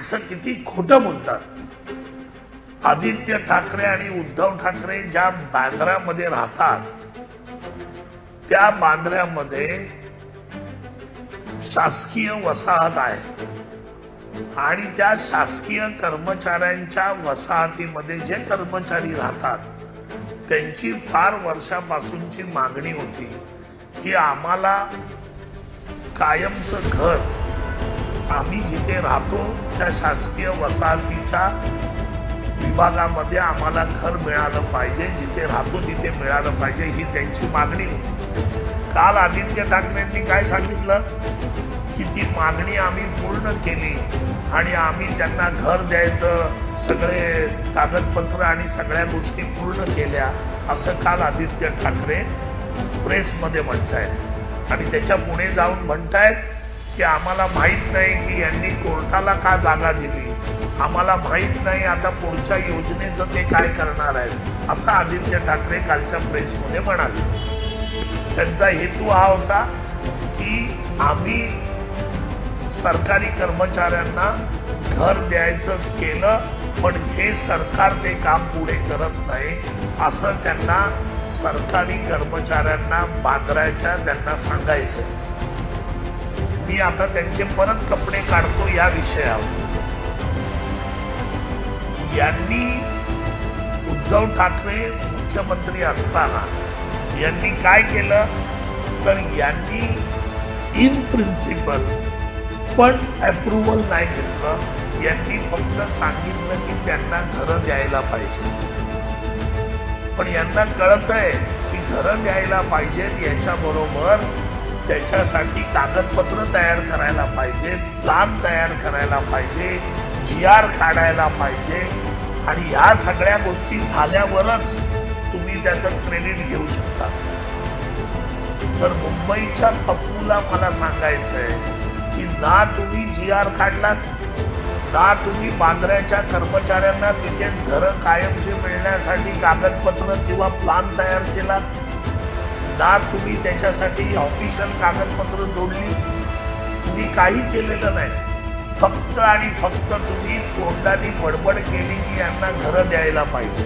माणसं किती खोटं बोलतात। आदित्य ठाकरे आणि उद्धव ठाकरे ज्या बांद्र्यामध्ये राहतात त्या बांद्र्यामध्ये शासकीय वसाहत आहे आणि त्या शासकीय कर्मचाऱ्यांच्या वसाहतीमध्ये जे कर्मचारी राहतात त्यांची फार वर्षापासूनची मागणी होती की आम्हाला कायमचं घर आम्ही जिथे राहतो त्या शासकीय वसाहतीच्या विभागामध्ये आम्हाला घर मिळालं पाहिजे, जिथे राहतो तिथे मिळालं पाहिजे, ही त्यांची मागणी होती। काल आदित्य ठाकरेंनी काय सांगितलं की ती मागणी आम्ही पूर्ण केली आणि आम्ही त्यांना घर द्यायचं सगळे कागदपत्र आणि सगळ्या गोष्टी पूर्ण केल्या, असं काल आदित्य ठाकरे प्रेसमध्ये म्हणतायत। आणि त्याच्या पुढे जाऊन म्हणतायत की आम्हाला माहित नाही की यांनी कोर्टाला का जागा दिली, आम्हाला माहित नाही आता पुढच्या योजनेचं ते काय करणार आहेत, असं आदित्य ठाकरे कालच्या प्रेसमध्ये म्हणाले। त्यांचा हेतू हा होता की आम्ही सरकारी कर्मचाऱ्यांना घर द्यायचं केलं पण हे सरकार ते काम पुढे करत नाही, असं त्यांना सरकारी कर्मचाऱ्यांना बांद्र्याच्या त्यांना सांगायचं। मी आता त्यांचे परत कपडे काढतो या विषयावर। यांनी उद्धव ठाकरे मुख्यमंत्री असताना यांनी काय केलं तर यांनी इन प्रिन्सिपल पण अप्रूव्हल नाही घेतलं, यांनी फक्त सांगितलं की त्यांना घरं द्यायला पाहिजे। पण यांना कळतंय की घरं द्यायला पाहिजे याच्याबरोबर त्याच्यासाठी कागदपत्र तयार करायला पाहिजे, प्लान तयार करायला पाहिजे, GR काढायला पाहिजे आणि ह्या सगळ्या गोष्टी झाल्यावरच तुम्ही त्याचं क्रेडिट घेऊ शकता। तर मुंबईच्या पप्पूला मला सांगायचंय की ना तुम्ही GR काढलात, ना तुम्ही बांद्र्याच्या कर्मचाऱ्यांना तिथेच घरं कायमची मिळण्यासाठी कागदपत्र किंवा प्लान तयार केला, ना तुम्ही त्याच्यासाठी ऑफिशियल कागदपत्र जोडली, तुम्ही काही केलेलं नाही। फक्त आणि फक्त तुम्ही तोंडाने बडबड केली की यांना घरं द्यायला पाहिजे।